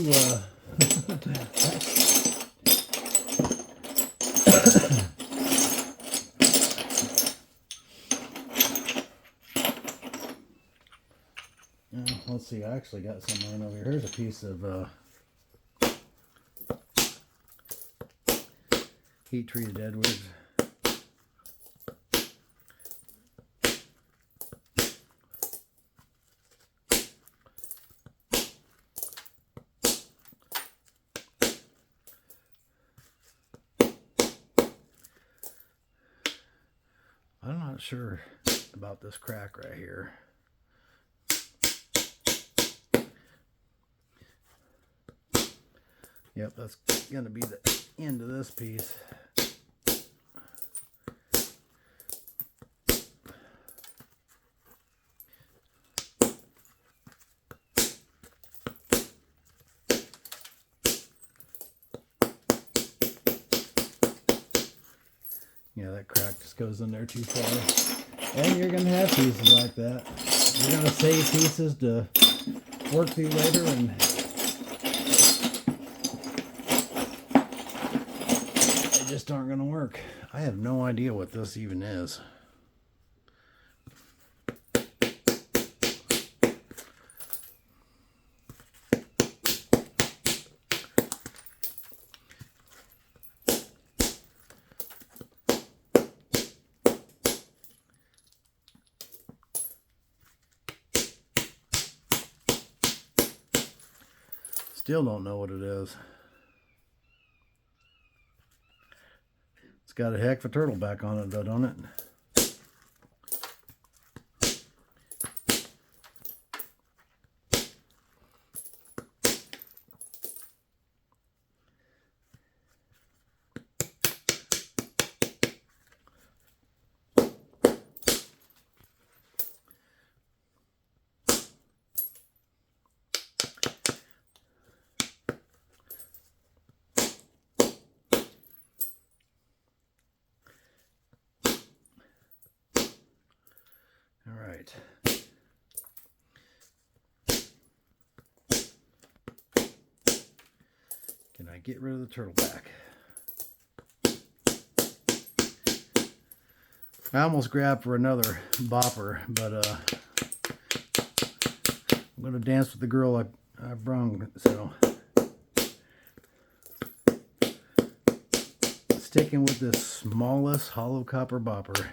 Let's see. I actually got some laying over here. Here's a piece of heat treated Edwards. I'm not sure about this crack right here. Yep, that's going to be the end of this piece. Yeah, that crack just goes in there too far. And you're going to have pieces like that. You're going to save pieces to work through later, and they just aren't going to work. I have no idea what this even is. Still don't know what it is. It's got a heck of a turtle back on it though, don't it? Alright. Can I get rid of the turtle back? I almost grabbed for another bopper, but I'm going to dance with the girl I brung, so sticking with this smallest hollow copper bopper.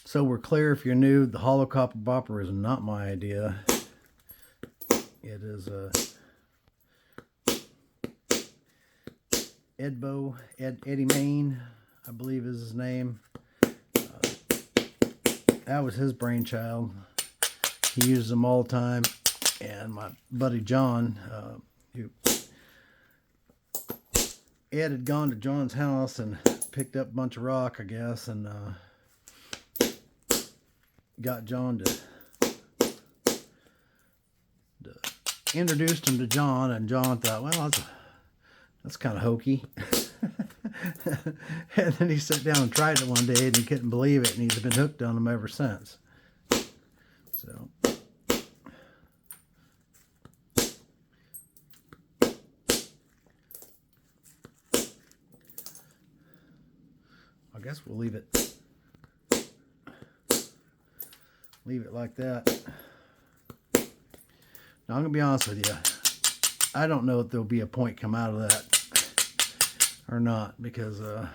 So we're clear, if you're new, the hollow copper bopper is not my idea. It is Eddie Main, I believe is his name. That was his brainchild. He uses them all the time. And my buddy John, Ed had gone to John's house and picked up a bunch of rock, I guess, and got John to introduced him to John, and John thought, well, that's kind of hokey. And then he sat down and tried it one day, and he couldn't believe it, and he's been hooked on them ever since. So guess we'll leave it like that. Now I'm gonna be honest with you, I don't know if there'll be a point come out of that or not, because that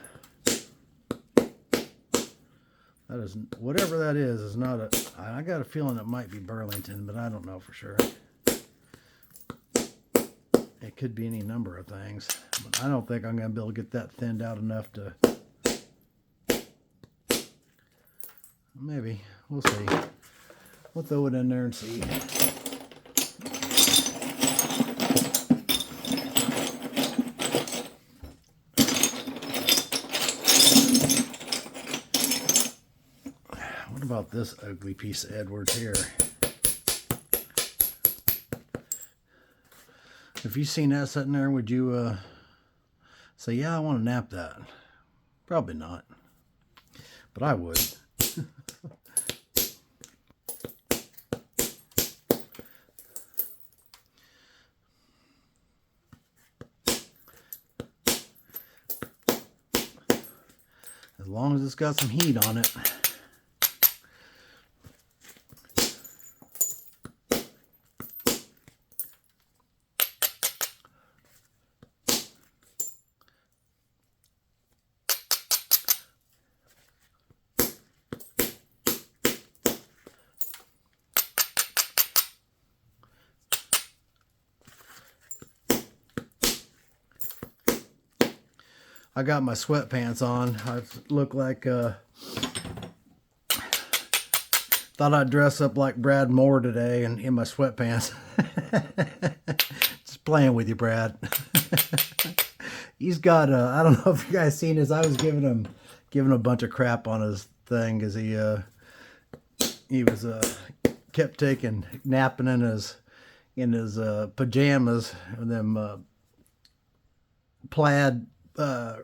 is, whatever that is not a, I got a feeling it might be Burlington, but I don't know for sure. It could be any number of things, but I don't think I'm going to be able to get that thinned out enough to, maybe, we'll see. We'll throw it in there and see. What about this ugly piece of Edwards here? If you seen that sitting there, would you say, yeah, I want to nap that? Probably not, but I would. As long as it's got some heat on it. I got my sweatpants on. I look like, thought I'd dress up like Brad Moore today and in my sweatpants. Just playing with you, Brad. He's got, I don't know if you guys seen this. I was giving him a bunch of crap on his thing because he was, kept taking, napping in his pajamas and them, plaid,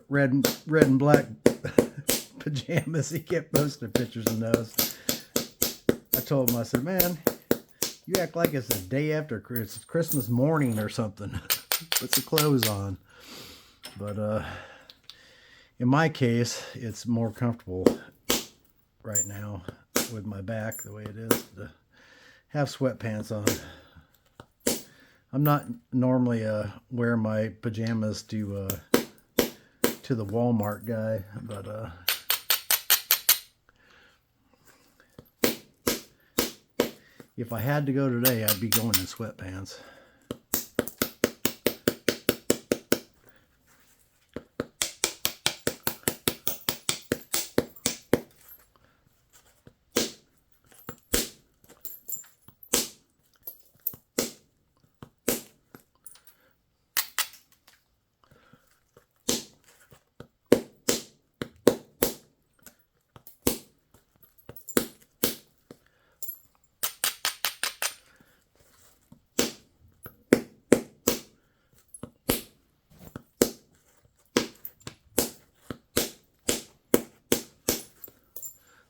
red and black pajamas. He kept posting pictures of those. I told him, I said, man, you act like it's the day after Christmas morning or something. Put some clothes on. But in my case, it's more comfortable right now with my back the way it is to have sweatpants on. I'm not normally wear my pajamas to the Walmart guy, but if I had to go today, I'd be going in sweatpants.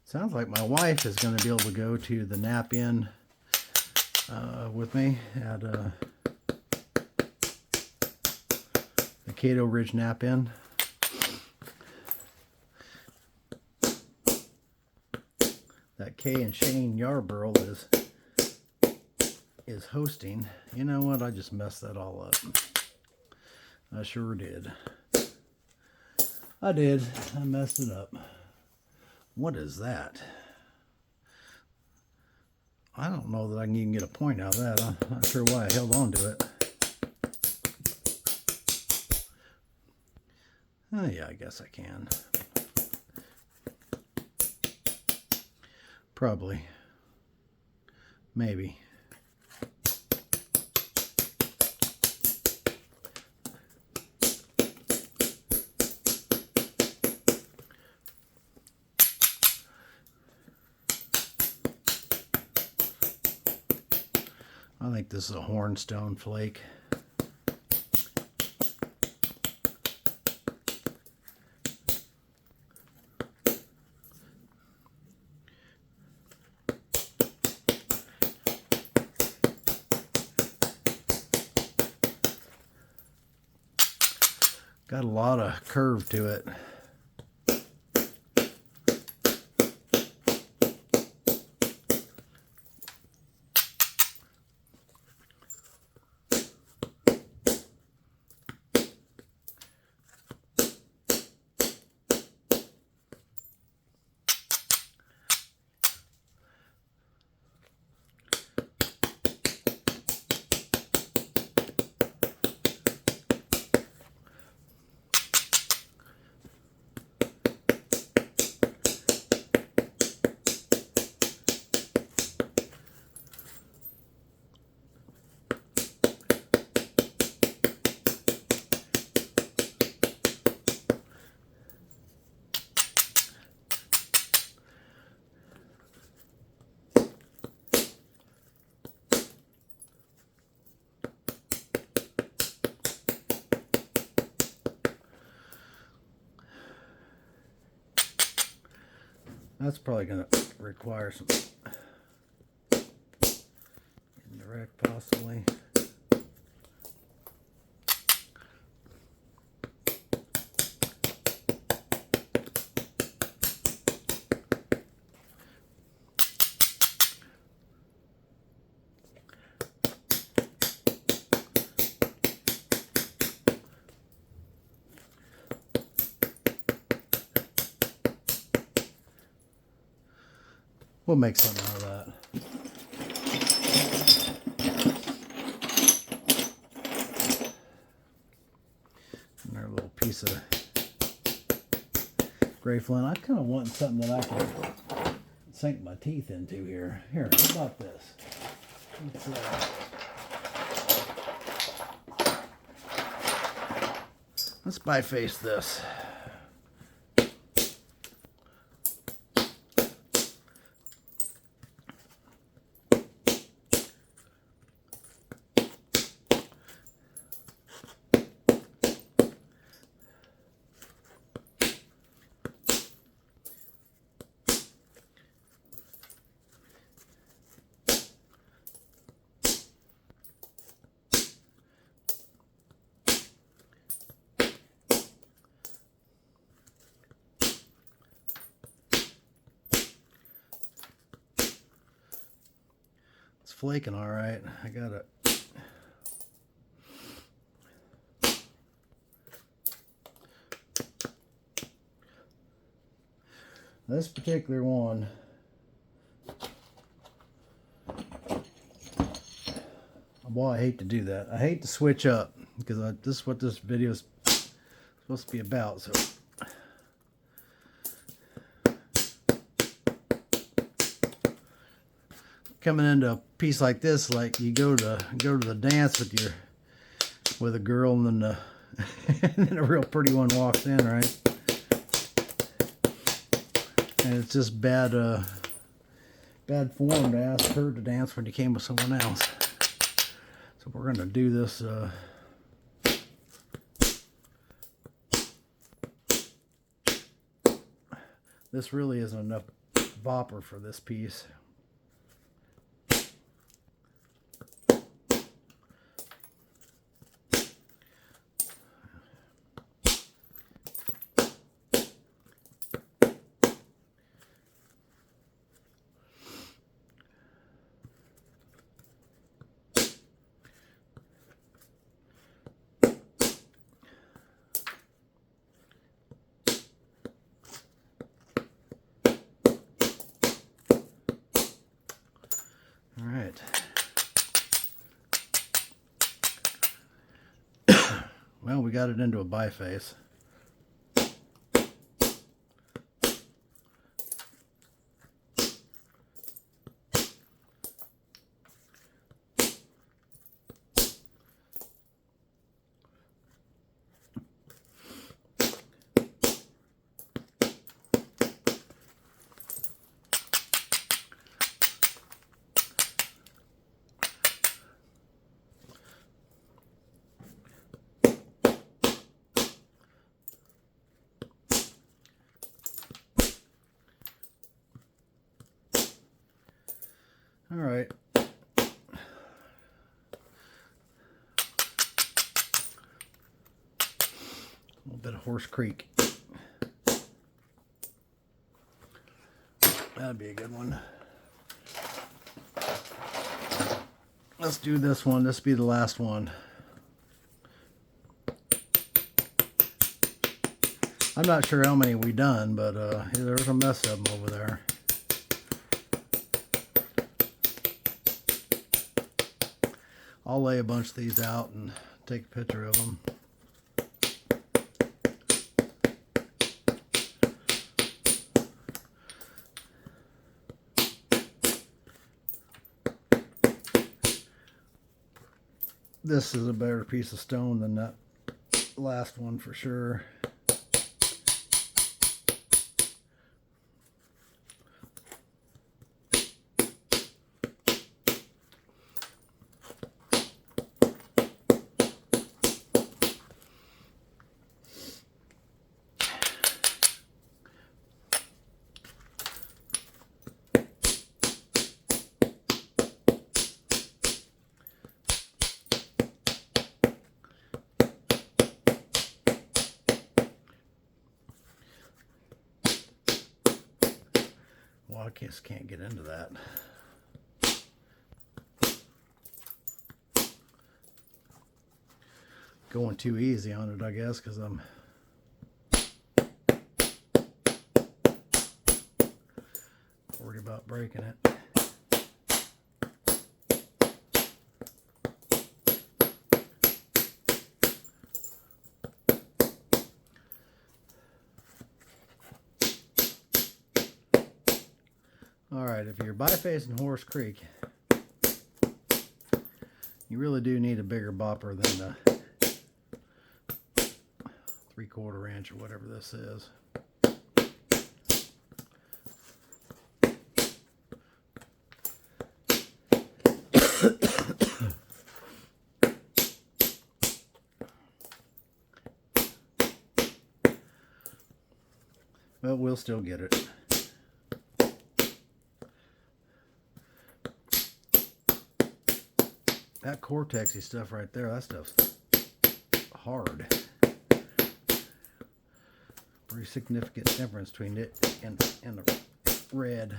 Sounds like my wife is going to be able to go to the nap in with me at the Cato Ridge Nap In. That Kay and Shane Yarborough is hosting. You know what? I just messed that all up. I sure did. I did. I messed it up. What is that? I don't know that I can even get a point out of that. I'm not sure why I held on to it. Oh yeah, I guess I can. Probably. Maybe. I think this is a hornstone flake. Got a lot of curve to it. That's probably going to require some indirect, possibly. We'll make something out of that. Another little piece of gray flint. I kind of want something that I can sink my teeth into here. Here, how about this? Let's biface this. Flaking all right. I got it. This particular one, well, I hate to do that. I hate to switch up because this is what this video is supposed to be about. So coming into a piece like this, like you go to the dance with a girl, and then and then a real pretty one walks in, right? And it's just bad form to ask her to dance when you came with someone else. So we're gonna do this. This really isn't enough bopper for this piece. Well, we got it into a biface. All right. A little bit of Horse Creek. That'd be a good one. Let's do this one. This will be the last one. I'm not sure how many we done, but there's a mess of them over there. I'll lay a bunch of these out and take a picture of them. This is a better piece of stone than that last one for sure. I just can't get into that. Going too easy on it, I guess, because I'm worried about breaking it. Alright, if you're bifacing Horse Creek, you really do need a bigger bopper than the 3/4 inch or whatever this is. Well, we'll still get it. That Cortex-y stuff right there, that stuff's hard. Pretty significant difference between it and the red.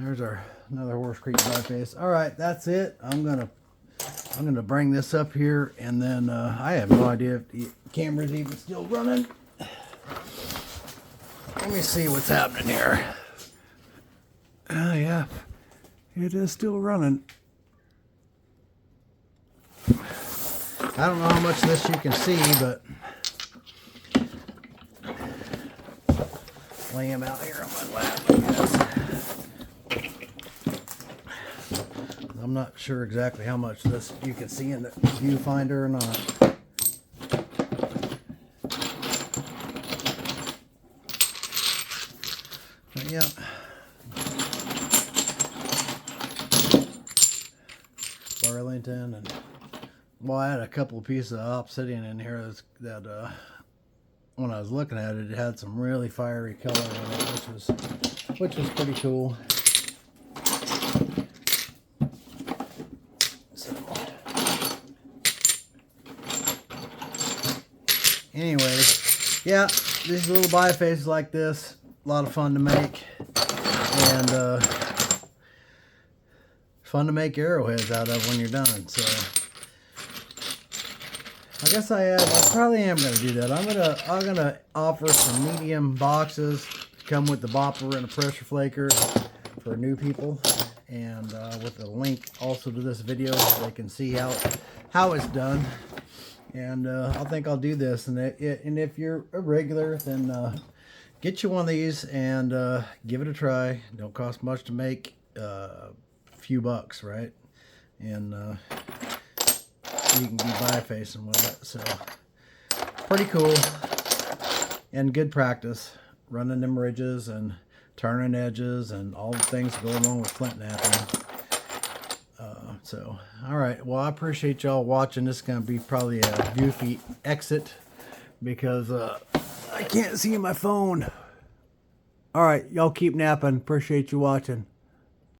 There's our another Horse Creek biface. All right, that's it. I'm gonna bring this up here, and then I have no idea if the camera's even still running. Let me see what's happening here. Yeah, it is still running. I don't know how much of this you can see, but lay him out here on my lap, I guess. I'm not sure exactly how much this you can see in the viewfinder or not. But yeah. Burlington, and well, I had a couple of pieces of obsidian in here that when I was looking at it, it had some really fiery color in it, which was pretty cool. Anyways, yeah, these little bifaces like this, a lot of fun to make, and fun to make arrowheads out of when you're done. So I guess I probably am going to do that. I'm gonna offer some medium boxes to come with the bopper and a pressure flaker for new people, and with a link also to this video so they can see how it's done. And I think I'll do this, and if you're a regular, then get you one of these and give it a try. Don't cost much to make, a few bucks, right? And you can be bifacing with it, so pretty cool and good practice, running them ridges and turning edges and all the things that go along with flint knapping. So, all right. Well, I appreciate y'all watching. This is going to be probably a goofy exit because I can't see my phone. All right. Y'all keep napping. Appreciate you watching.